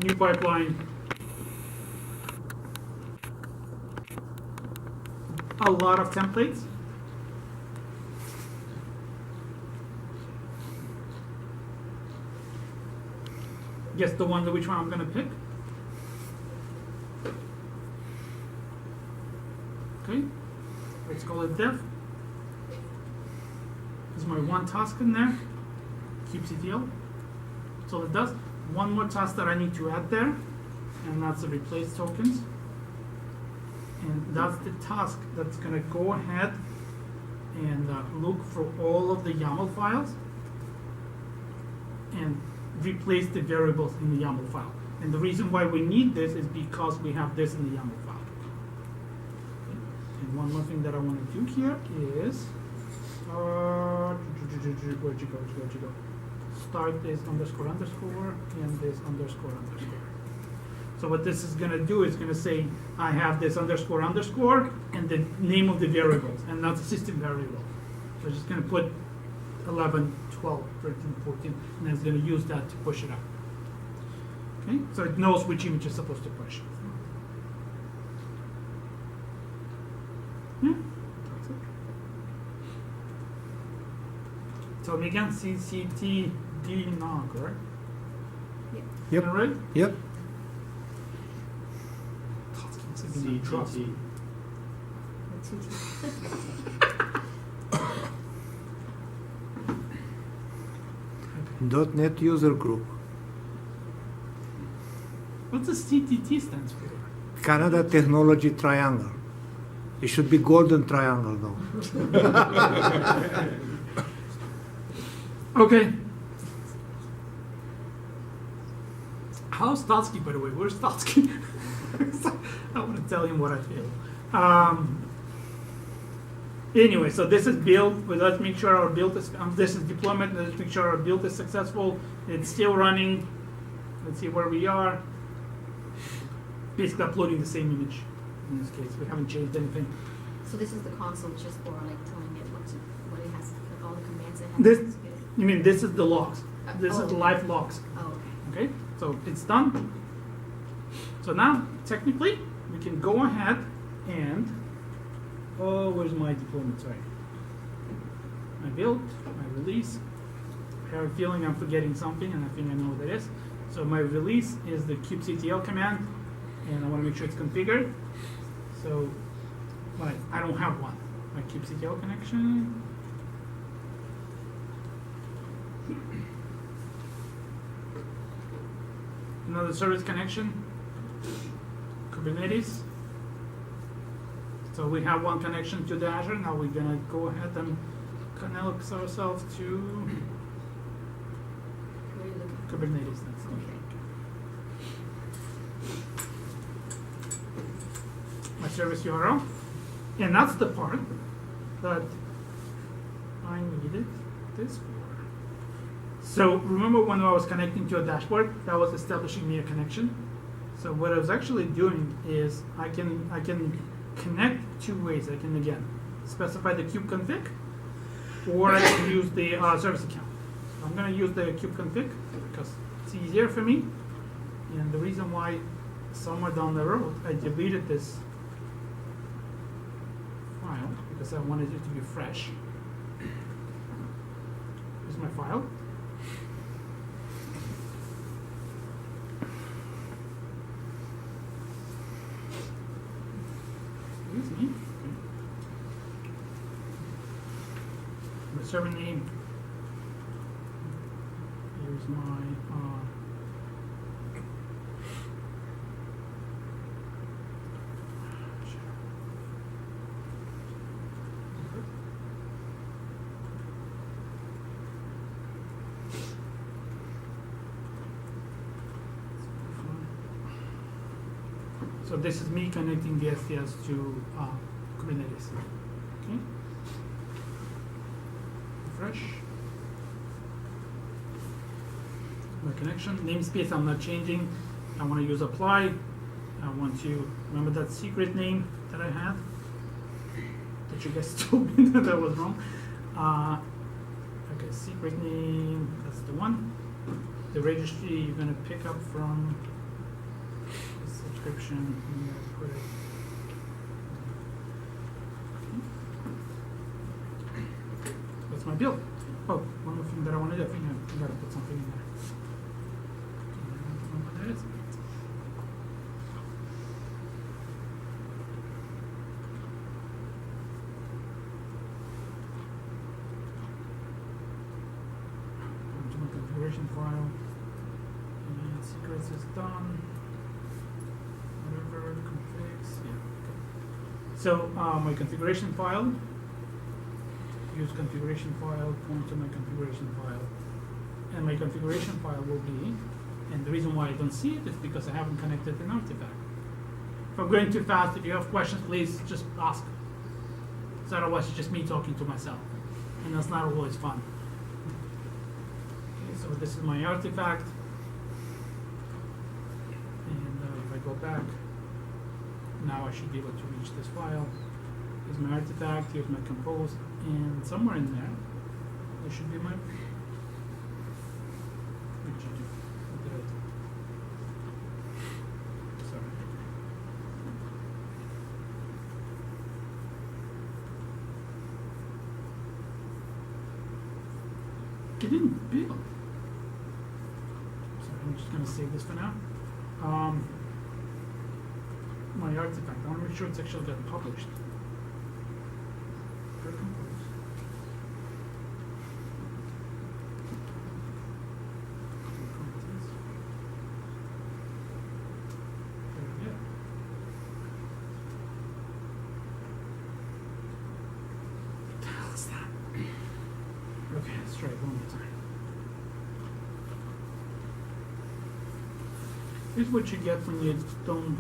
new pipeline, a lot of templates. Guess the one, which one I'm gonna pick. Okay, let's call it dev. There's my one task in there, kubectl. So it does one more task that I need to add there, and that's the replace tokens. And that's the task that's gonna go ahead and look for all of the YAML files and replace the variables in the YAML file. And the reason why we need this is because we have this in the YAML file. Okay. And one more thing that I want to do here is, where'd you go? Start this underscore underscore and this underscore underscore. So what this is going to do is going to say, I have this underscore underscore and the name of the variables, and that's a system variable. So it's just going to put 11, 12, 13, 14, and then it's going to use that to push it up. Okay, so it knows which image it's supposed to push. Yeah, that's it. Tell me again, CCTD nog, right? Yep. All right? Yep. CTT. .NET user group. What's the CTT stands for? Canada Technology Triangle. It should be golden triangle though. Okay. How's Statsky, by the way? Where's Statsky? I want to tell him what I feel. Anyway, so this is build. But let's make sure our build is. This is deployment. Let's make sure our build is successful. It's still running. Let's see where we are. Basically uploading the same image. In this case, we haven't changed anything. So this is the console just for like telling it what it has, like all the commands it has. This, you mean this is the logs? This is the okay. live logs. Oh, okay. Okay, so it's done. So now, technically, we can go ahead and, oh, where's my deployment? Sorry. My build, my release. I have a feeling I'm forgetting something, and I think I know what that is. So my release is the kubectl command, and I want to make sure it's configured. So, but I don't have one. My kubectl connection. Another service connection. Kubernetes. So we have one connection to the Azure. Now we're gonna go ahead and connect ourselves to Where are you looking? Kubernetes. That's Okay. my service URL. And that's the part that I needed this for. So remember when I was connecting to a dashboard, that was establishing me a connection. So what I was actually doing is I can connect two ways. I can again specify the kubeconfig, or I can use the service account. So I'm going to use the kubeconfig because it's easier for me. And the reason why somewhere down the road I deleted this file because I wanted it to be fresh. Here's my file. Excuse me. My server name. Here's my so this is me connecting the STS to Kubernetes. Okay. Refresh. My connection. Namespace I'm not changing. I want to use apply. I want to remember that secret name that I had. That you guys told me that was wrong. Okay, secret name, that's the one. The registry you're gonna pick up from description, I'm gonna put it. That's my build. Oh, one more thing that I want to do, I think I gotta put something in there. I don't know what that is. Go to my configuration file. And secrets is done. Whatever, configs, yeah. Okay. So my configuration file. Use configuration file, point to my configuration file. And my configuration file will be, and the reason why I don't see it is because I haven't connected an artifact. If I'm going too fast, if you have questions, please just ask. So otherwise it's just me talking to myself. And that's not always fun. Okay, so this is my artifact. And if I go back, now I should be able to reach this file. Here's my artifact, here's my compose, and somewhere in there, there should be my. What did you do? What did I do? Sorry. It didn't build. Sorry, I'm just gonna save this for now. My artifact, I wanna make sure it's actually got published. Okay, let's try it one more time. Here's what you get when you don't,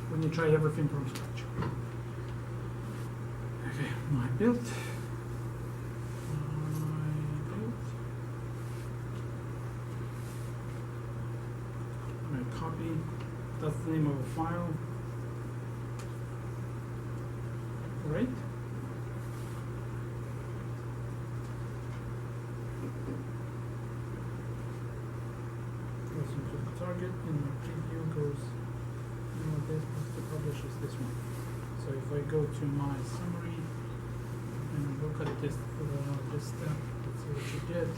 when you try everything from scratch. Okay, my build. My copy. That's the name of a file. Right? Goes into the target, and the preview goes, this to publish is this one. So if I go to my summary and look at this step, let's see what you get.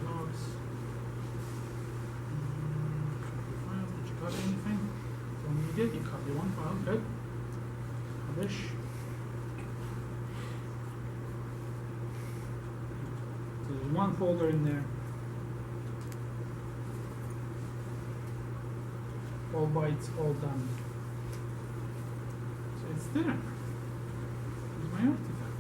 Logs. Copy file. Did you copy anything? So when you did, you copy one file. Good. Publish. So there's one folder in there. All bytes, all done. So it's there. Here's my artifact.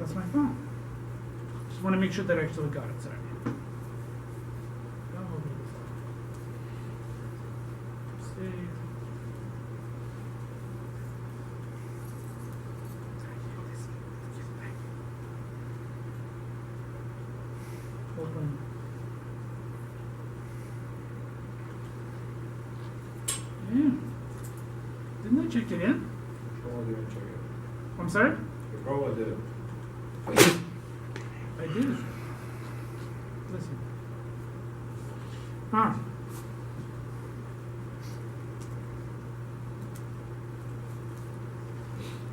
That's my file. Just want to make sure that I actually got it. Sorry. Download the file. Save. Open. Yeah. Didn't I check it in? Controller didn't check it. I'm sorry? Controller did it. I did. Listen. Ah.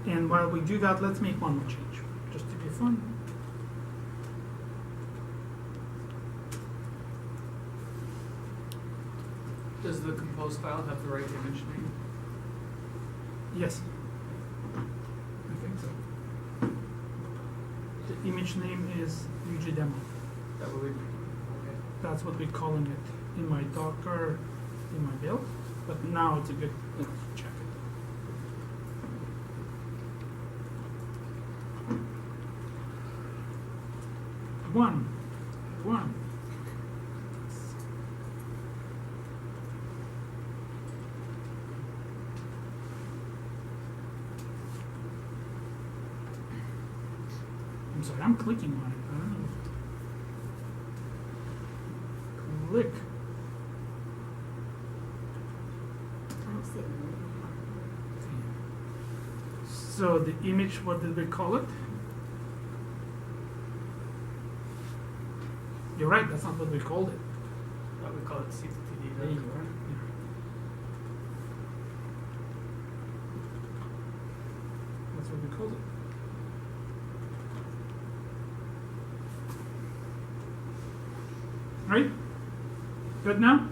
And while we do that, let's make one more change, just to be fun. Does the compose file have the right image name? Yes. I think so. The image name is UG demo. That would be, okay. That's what we're calling it in my Docker, in my build. But now it's a good, let's check it. One. I'm sorry, I'm clicking on it. I don't know. Click. I don't see it. So the image, what did we call it? You're right, that's not what we called it. That we call it CTD. There you are. Yeah. That's what we called it. Right? Good now?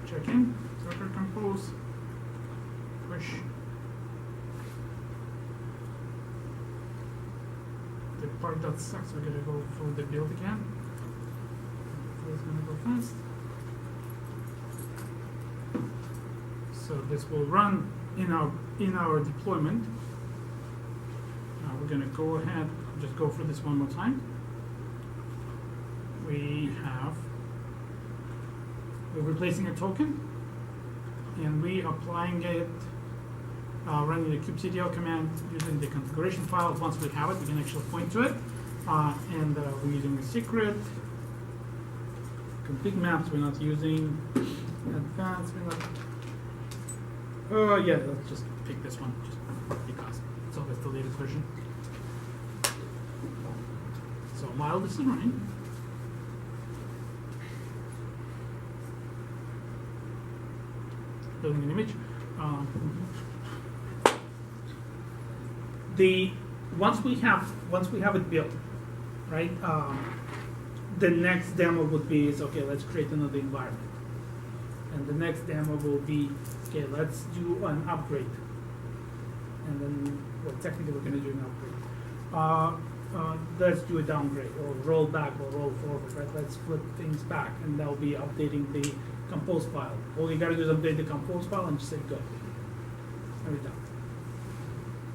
Check in, Docker compose, push. The part that sucks, we're gonna go through the build again. Hopefully it's gonna go fast. So this will run in our deployment. Now we're gonna go ahead, just go through this one more time. We're replacing a token, and we applying it, running the kubectl command using the configuration file. Once we have it, we can actually point to it. And we're using a secret. Complete maps, we're not using advanced, we're not. Oh yeah, let's just pick this one, just because it's always the latest version. So while this is running, building an image. Once we have it built, right? The next demo would be okay. Let's create another environment, and the next demo will be okay. Let's do an upgrade, and then well, technically we're going to do an upgrade. Let's do a downgrade, or roll back, or roll forward. Right? Let's flip things back, and that'll be updating the compose file. All you got to do is update the compose file and just say go. And we're done.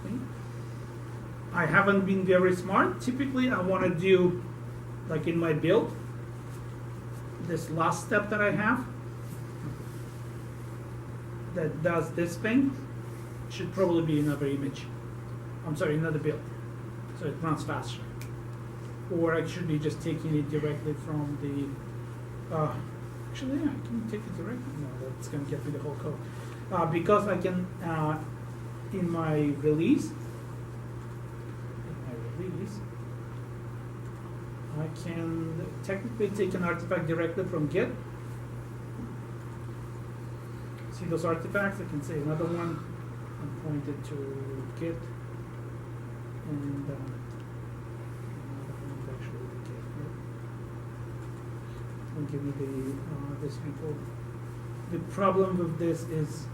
Okay. I haven't been very smart. Typically, I want to do, like in my build, this last step that I have that does this thing should probably be another image. I'm sorry, another build. So it runs faster. Or I should be just taking it directly from the, actually, yeah, I can take it directly. No, that's going to get me the whole code. Because I can, in my release, I can technically take an artifact directly from Git. See those artifacts? I can say another one and point it to Git. And another one actually to Git. Right? And give me the this repo. The problem with this is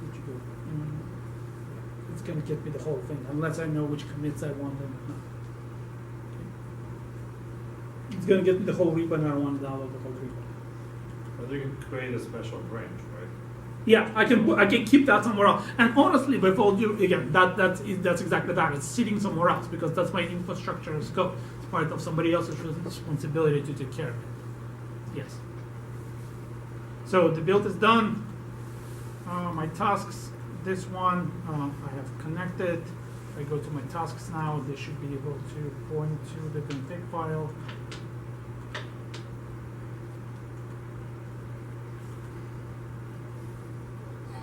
where'd you go? It's going to get me the whole thing, unless I know which commits I want and not. Okay. It's going to get me the whole repo, and I don't want to download the whole repo. But you can create a special branch, right? Yeah, I can keep that somewhere else. And honestly, with all due again, that's exactly that. It's sitting somewhere else because that's my infrastructure as code. It's part of somebody else's responsibility to take care of it. Yes. So the build is done. My tasks. This one I have connected. If I go to my tasks now, they should be able to point to the config file.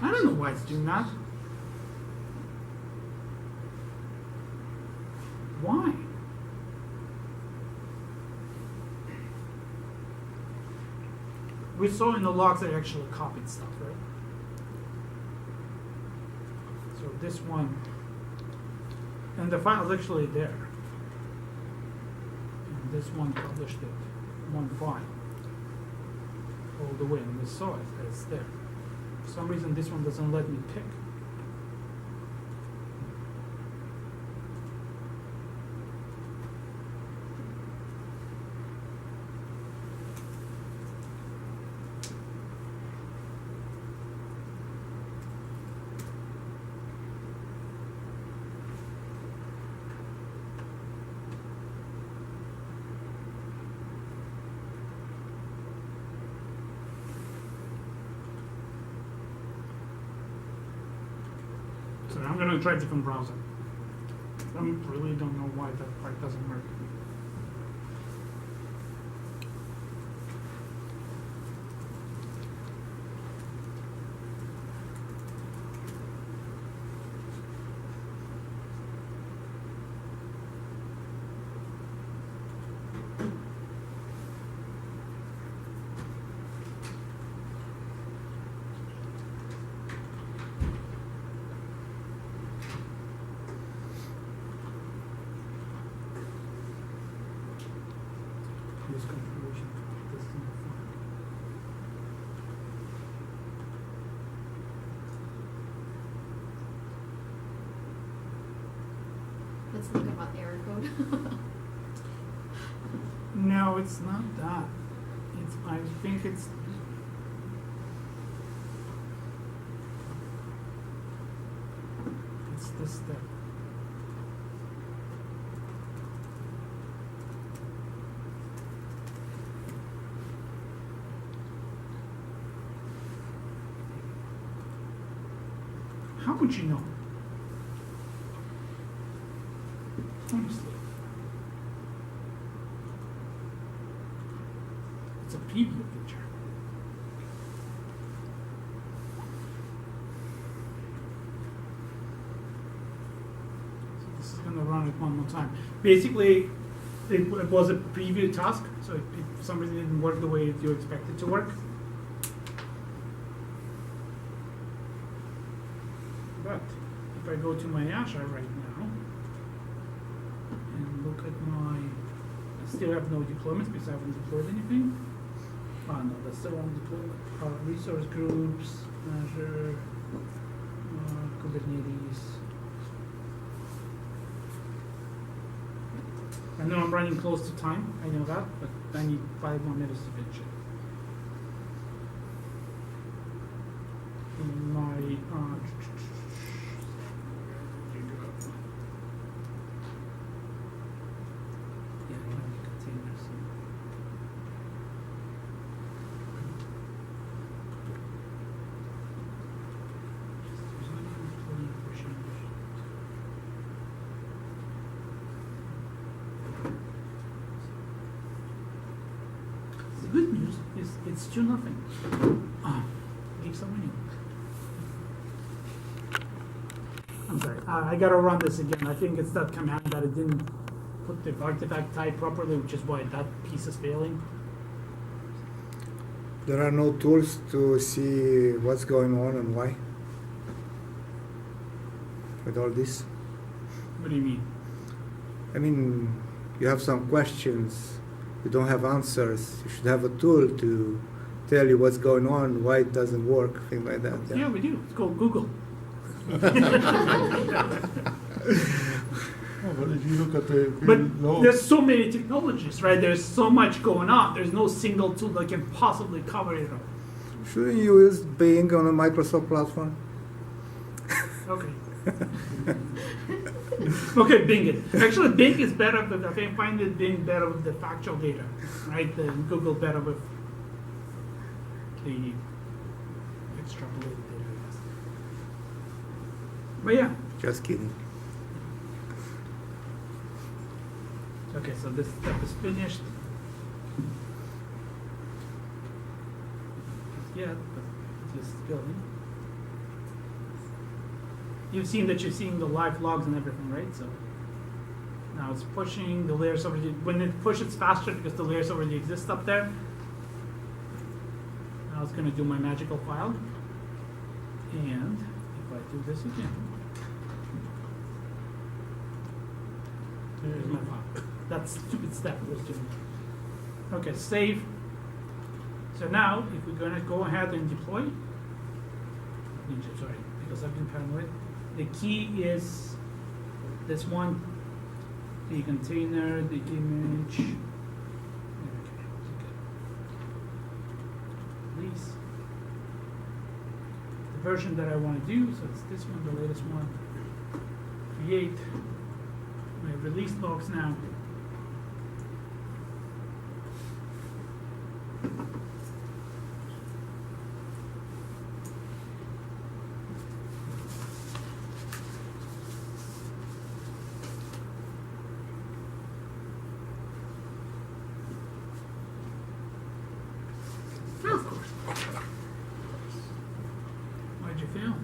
I don't know why it's doing that. Why? We saw in the logs I actually copied stuff, right? So this one, and the file is actually there. And this one published it, one file, all the way, and we saw it, it's there. For some reason, this one doesn't let me pick. So I'm going to try a different browser. I really don't know why that part doesn't work. something about error code. No, it's not that. I think it's. It's this step. How would you know? Honestly. It's a preview picture. So this is going to run it one more time. Basically, it was a preview task, so it for some reason it didn't work the way you expect it to work. But if I go to my Azure right now and look at my, I still have no deployments because I haven't deployed anything. Oh no, that's the wrong deployment. Resource groups, Azure, Kubernetes. I know I'm running close to time, I know that, but I need 5 more minutes to finish it. In my, yeah, I have the containers. The good news is it's 2-0. Keeps on winning. I'm sorry, I gotta run this again. I think it's that command that it didn't put the artifact type properly, which is why that piece is failing. There are no tools to see what's going on and why with all this. What do you mean? I mean, you have some questions, you don't have answers. You should have a tool to tell you what's going on, why it doesn't work, things like that. Yeah, we do. It's called Google. Oh, but if you look at the But law, there's so many technologies, right? There's so much going on. There's no single tool that can possibly cover it all. Shouldn't you use Bing on a Microsoft platform? Okay. Okay, Bing it. Actually, Bing is better, but I find it Bing better with the factual data, right? Than Google better with the extrapolated data, I guess. But yeah. Just kidding. Okay, so this step is finished. Not yet, but just building. You've seen that you're seeing the live logs and everything, right? So now it's pushing the layers already. When it pushes faster because the layers already exist up there. Now it's going to do my magical file. And if I do this again, here's my file. That stupid step was doing. Okay, save. So now, if we're going to go ahead and deploy, sorry, because I've been paranoid. The key is this one, the container, the image. Okay, good. Release. The version that I want to do, so it's this one, the latest one. Create. My release logs now. Of course. Why'd you fail?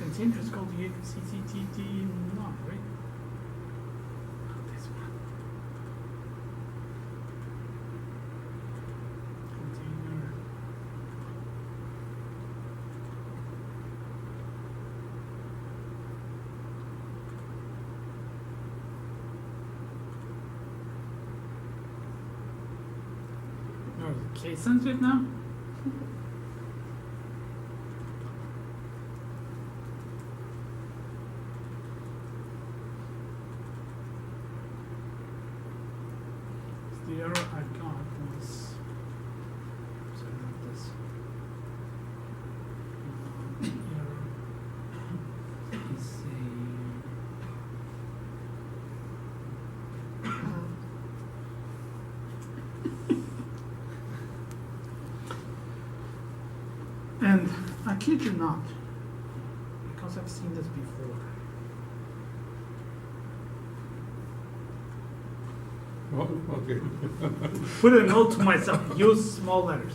container is called CCTT not, right? Not this one. Container. Oh, is it case sensitive now? The error I got was, sorry, not this. Error is and I kid you not, because I've seen this before. Oh, okay. Put a note to myself, use small letters.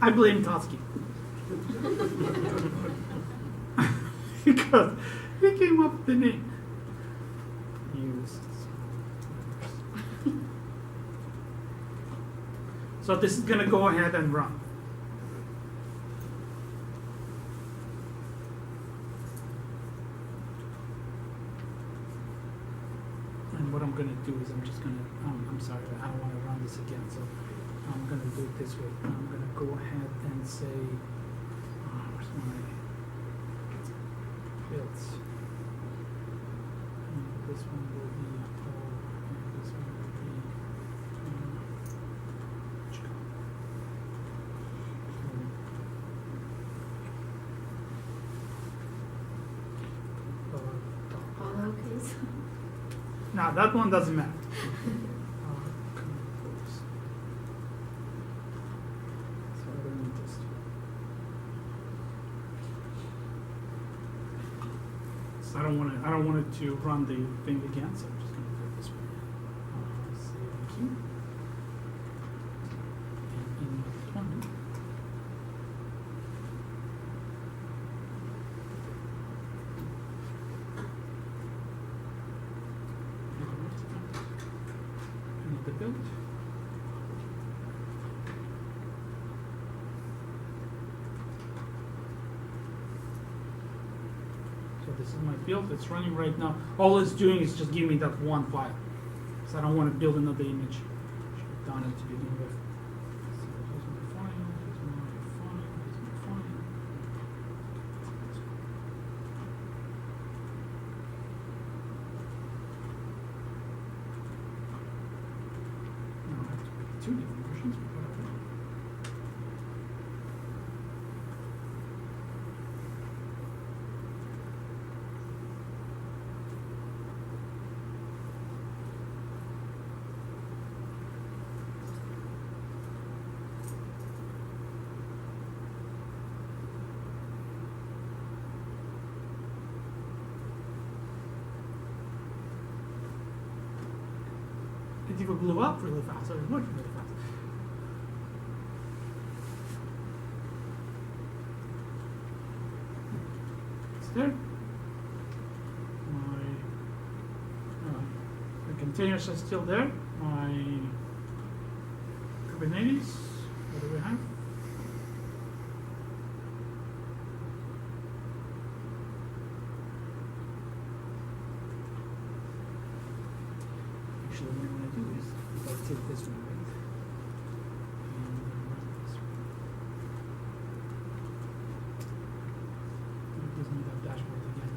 I blame Totsky. Because he came up with the name. Use small letters. So this is gonna go ahead and run. And what I'm gonna do is I'm just gonna, I'm sorry, I don't wanna run this again, so I'm gonna do it this way. I'm gonna go ahead and say, where's my builds? And this one will be tall, and this one will be, All lowercase. now that one doesn't matter. Compose. So I don't need this. So I don't want it to run the thing again, so I'm just gonna do it this way. Save key. And in my deployment. The build. So this is my build, it's running right now. All it's doing is just giving me that one file. So I don't want to build another image. Should have done it to begin with. So here's my file, here's my file, here's my file. Now I have to pick two different versions, but whatever. It either blew up really fast or it worked really fast. It's there. The containers are still there. My Kubernetes, what do we have? Actually, what I'm going to do is, if I take this one, right, and run this one. It gives me that dashboard again.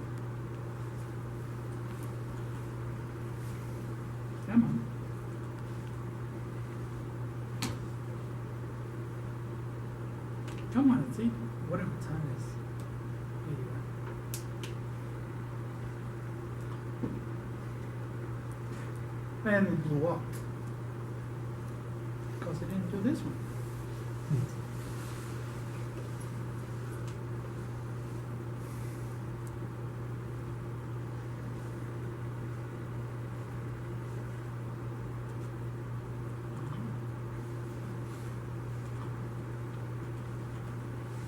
Come on. Come on, see? Whatever time it is. Here you are. And it blew up. Because it didn't do this one.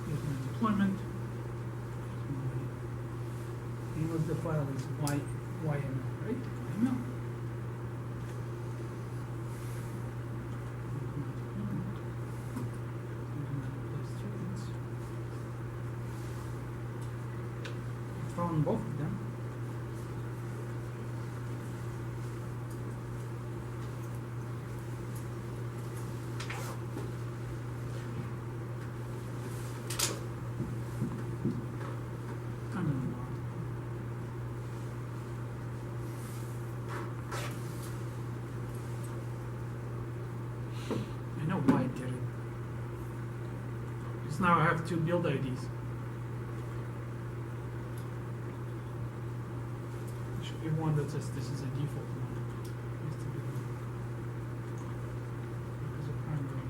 Here's my deployment. on both of them. I don't know. I know why I did it. Because now I have two build IDs. There should be one that says this is a default one. Needs to be one. As a primary.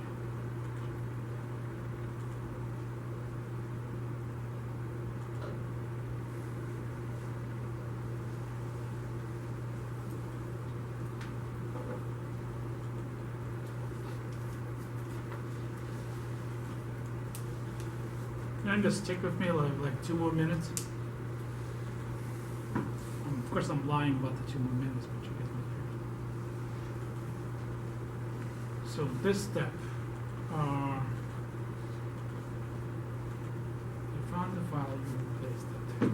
Can you just stick with me like 2 more minutes? Of course, I'm lying about the 2 more minutes, but you get my drift. So this step, you found the file, you replaced it.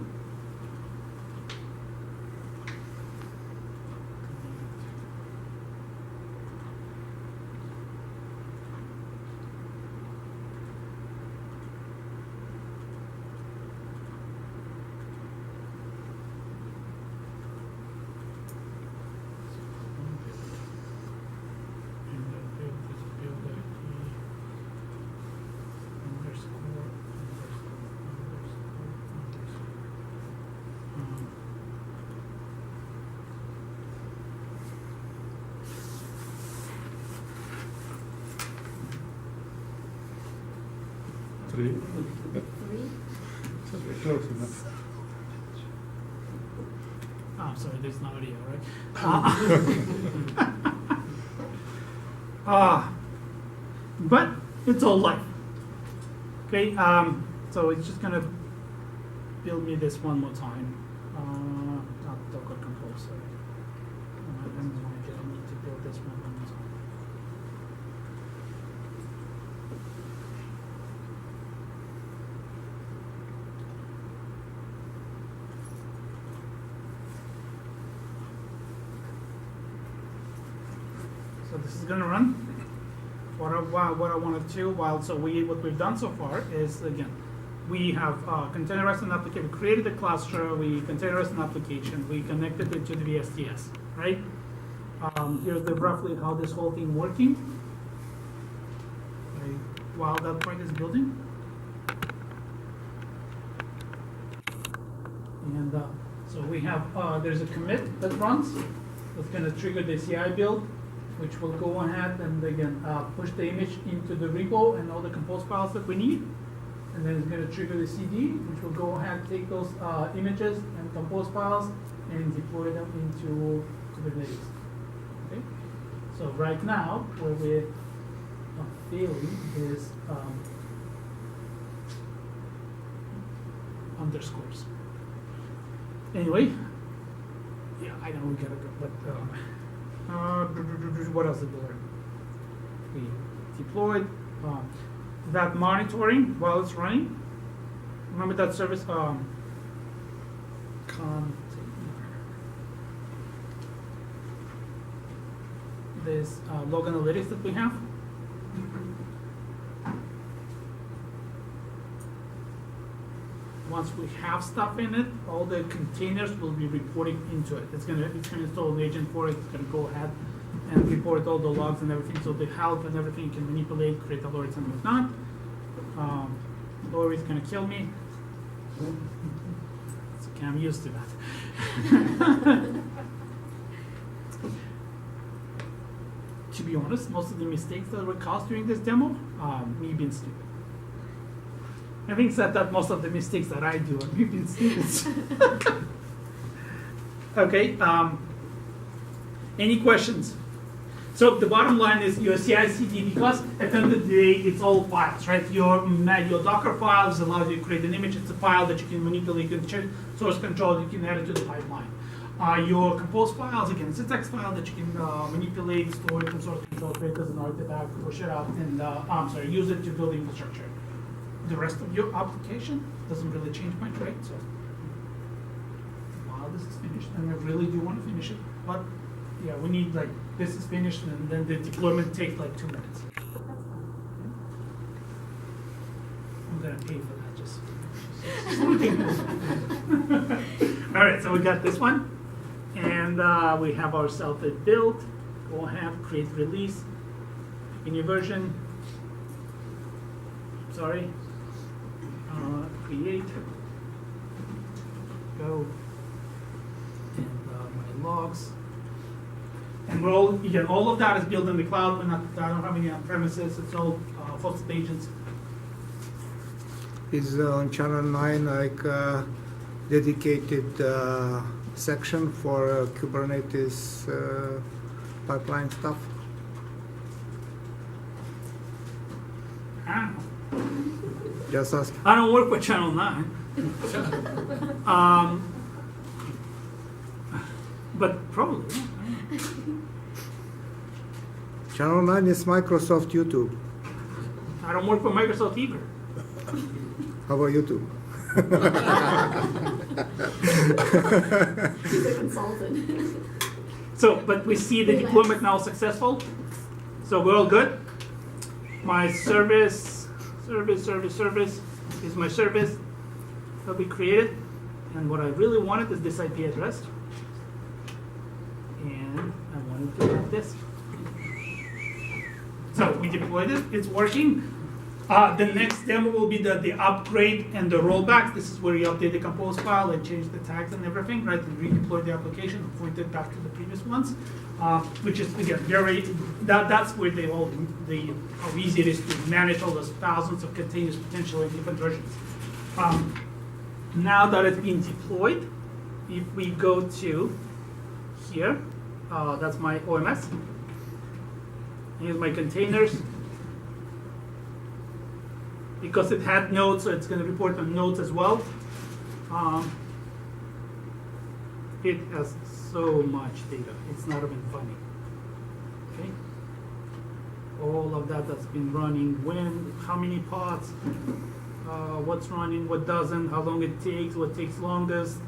Three. Three? Close enough. Oh, I'm sorry, there's no audio, right? But it's all life. Okay, so it's just gonna build me this one more time. Not Docker Compose, sorry. I need to build this one more time. So this is going to run. What I want to do what we've done so far is, again, we have containerized an application. We created a cluster. We containerized an application. We connected it to the VSTS, right? Here's roughly how this whole thing working. Right, while that point is building. And so we have there's a commit that runs. That's going to trigger the CI build, which will go ahead and again push the image into the repo and all the compose files that we need. And then it's going to trigger the CD, which will go ahead, take those images and compose files and deploy them into Kubernetes. Okay? So right now, where we're failing is underscores. Anyway, yeah, I know we gotta go, but what else did we learn? We deployed that monitoring while it's running. Remember that service this log analytics that we have. Once we have stuff in it, all the containers will be reporting into it. It's gonna install an agent for it. It's gonna go ahead and report all the logs and everything. So the help and everything you can manipulate, create alerts and whatnot. Lori's gonna kill me. It's okay, I'm used to that. To be honest, most of the mistakes that were caused during this demo, me being stupid. Having said that, most of the mistakes that I do are me being stupid. Okay, any questions? So the bottom line is your CI/CD, because at the end of the day, it's all files, right? Your Docker files allows you to create an image. It's a file that you can manipulate, you can change source control, you can add it to the pipeline. Your compose files, again, it's a text file that you can manipulate, store it in source control, create as an artifact, push it out, and use it to build infrastructure. The rest of your application doesn't really change much, right? So this is finished, and I really do want to finish it, but, yeah, we need, like, this is finished, and then the deployment takes like 2 minutes. I'm gonna pay for that, just. All right, so we got this one, and we have our self-it built. We'll have create release, pick a new version. Sorry, create, go, and my logs. And we're all, again, all of that is built in the cloud. I don't have any on premises. It's all hosted agents. Is on channel 9 like dedicated section for Kubernetes pipeline stuff? I don't know. Just ask. I don't work with Channel 9. But probably. Yeah, I don't know. Channel 9 is Microsoft YouTube. I don't work for Microsoft either. How about YouTube? She's a consultant. So, but we see the deployment now successful. So we're all good. My service is my service that we created. And what I really wanted is this IP address. And I wanted to have this. So we deployed it, it's working. The next demo will be the upgrade and the rollback. This is where you update the compose file and change the tags and everything, right? And redeploy the application and point it back to the previous ones, which is again that's where how easy it is to manage all those thousands of containers potentially in different versions. Now that it's been deployed, if we go to here, that's my OMS. Here's my containers. Because it had nodes, so it's going to report on nodes as well. It has so much data. It's not even funny. Okay. All of that that's been running, when, how many pods, what's running, what doesn't, how long it takes, what takes longest.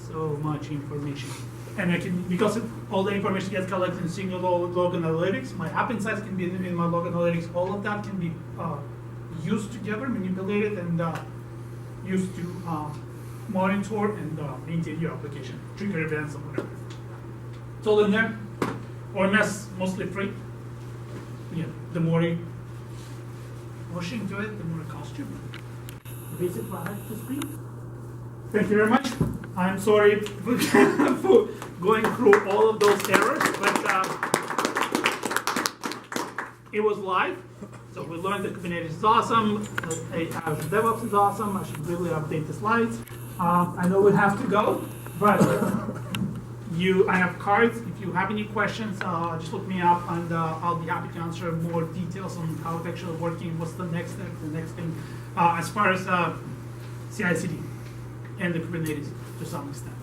So much information. And I can, because all the information gets collected in single log analytics, my app insights can be in my log analytics. All of that can be used together, manipulated, and used to monitor and maintain your application, trigger events or whatever. It's all in there. OMS mostly free. Yeah, the more you push into it, the more it costs you. The basic product is free. Thank you very much. I'm sorry for going through all of those errors, but it was live. So we learned that Kubernetes is awesome, Azure DevOps is awesome. I should really update the slides. I know we have to go, but I have cards. If you have any questions, just look me up, and I'll be happy to answer more details on how it's actually working, what's the next step, the next thing. As far as CI/CD and the Kubernetes to some extent.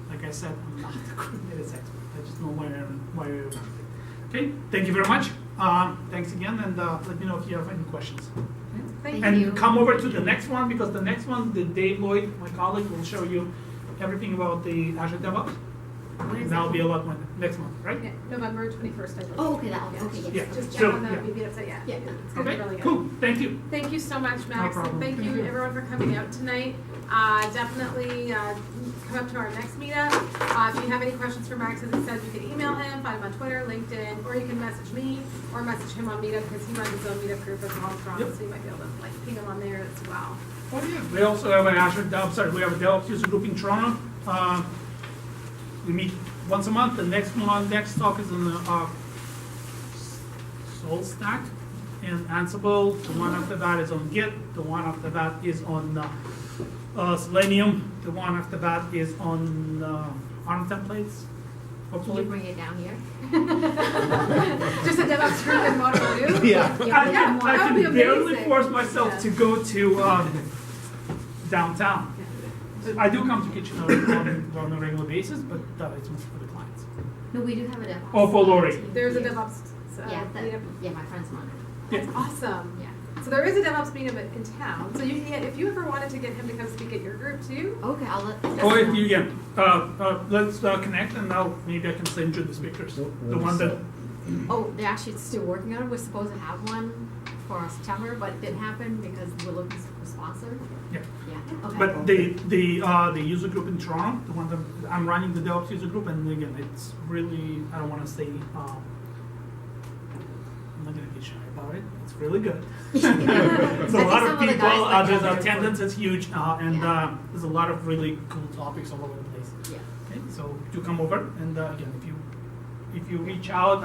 Like I said, I'm not the Kubernetes expert. I just know why I want it. Okay, thank you very much. Thanks again, and let me know if you have any questions. Thank And you. come over to the next one, because the next one, Dave Lloyd, my colleague, will show you everything about the Azure DevOps. When is That'll it? be a lot more next month, right? Yeah, November 21st, I believe. Oh, okay, that one. Yeah. Okay, yes. Yeah. Just So, check on the yeah. BB website, yeah. Yeah. It's gonna be Okay, really good. cool, thank you. Thank you so much, Max, problem. and thank Thank you you. everyone for coming out tonight. Definitely come up to our next meetup. If you have any questions for Max, as I said, you can email him, find him on Twitter, LinkedIn, or you can message me or message him on Meetup, because he runs his own Meetup group as well, Toronto, Yep. so you might be able to like ping him on there as well. Oh yeah, we also have an Azure DevOps, we have a DevOps user group in Toronto. We meet once a month. The next talk is on the Soul Stack and Ansible. The one after that is on Git. The one after that is on Selenium. The one after that is on ARM templates. Can Hopefully. you bring it down here? Just a DevOps group in Waterloo. Yeah, Yeah, I that would be can barely amazing. force myself to go to downtown. I do come to Kitchener on a regular basis, but it's mostly for the clients. No, we do have a DevOps. Oh, for Lori. team. There's a Yeah. DevOps Yeah, meetup. yeah, my friend's on it. That's awesome. Yeah. So there is a DevOps meetup in town, so if you ever wanted to get him to come speak at your group too, Okay, I'll let. Or if you, let's connect and maybe I can send you the speakers. The one that, Oh, they're actually still working on it. We're supposed to have one for September, but it didn't happen because we're looking for a sponsor. yeah. Yeah, okay. But the user group in Toronto, the one that I'm running the DevOps user group, and again, it's really, I don't wanna say, I'm not gonna be shy about it, it's really good. There's a I lot think of some of the people, guys like there's other- attendance is huge, and Yeah. there's a lot of really cool topics all over the place. Yeah. Okay, so do come over, and again, if you reach out,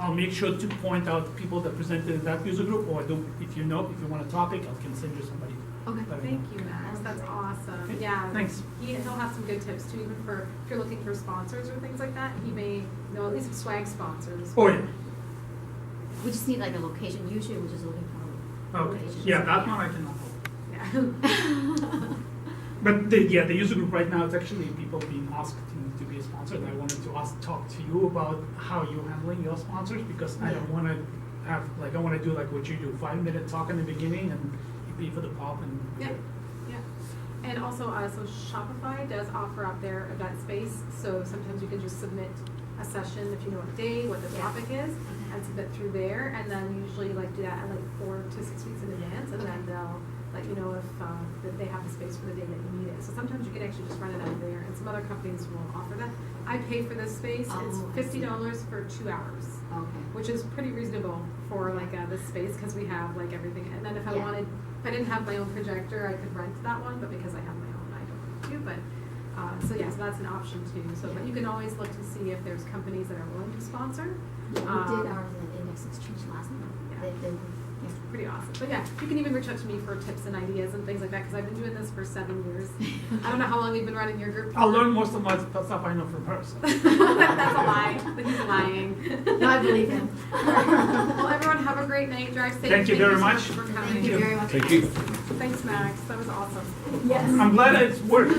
I'll make sure to point out people that presented in that user group, or if you want a topic, I can send you somebody. Okay. Let me thank know. you, Max, that's awesome, Okay, yeah. thanks. He'll have some good tips too, even for, if you're looking for sponsors or things like that, he may know at least swag sponsors. Oh, yeah. We just need like a location. Usually we're just looking for Okay, locations. yeah, that one I can help. Yeah. But the user group right now, it's actually people being asked to be a sponsor, and I wanted to talk to you about how you're handling your sponsors, because I don't wanna have, I wanna do like what you do, 5-minute talk in the beginning, and you pay for the pop and. Yeah, yeah. And also, so Shopify does offer up their event space, so sometimes you can just submit a session if you know what day, what the topic is, and submit through there, and then usually do that at 4 to 6 weeks in advance, and then they'll let you know if that they have the space for the day that you need it. So sometimes you can actually just run it out of there, and some other companies will offer that. I pay for this space, it's Oh, I see. $50 for 2 hours. Okay. Which is pretty reasonable for this space, because we have everything, and then if I Yeah. if I didn't have my own projector, I could rent that one, but because I have my own, I don't need to, but, so that's an option too, but you can always look to see if there's companies that are willing to sponsor. Yeah, we did ours at Index Exchange last month. Yeah. Yeah. It's pretty awesome, but yeah, you can even reach out to me for tips and ideas and things like that, because I've been doing this for 7 years. I don't know how long you've been running your group. I'll learn most of my stuff I know from her, so. That's a lie, he's lying. No, I believe him. Well, everyone have a great night, drive safe. Thank you very so much. for coming. Thank you very much. Thank you. Thanks, Max, that was awesome. Yes. I'm glad it's worked.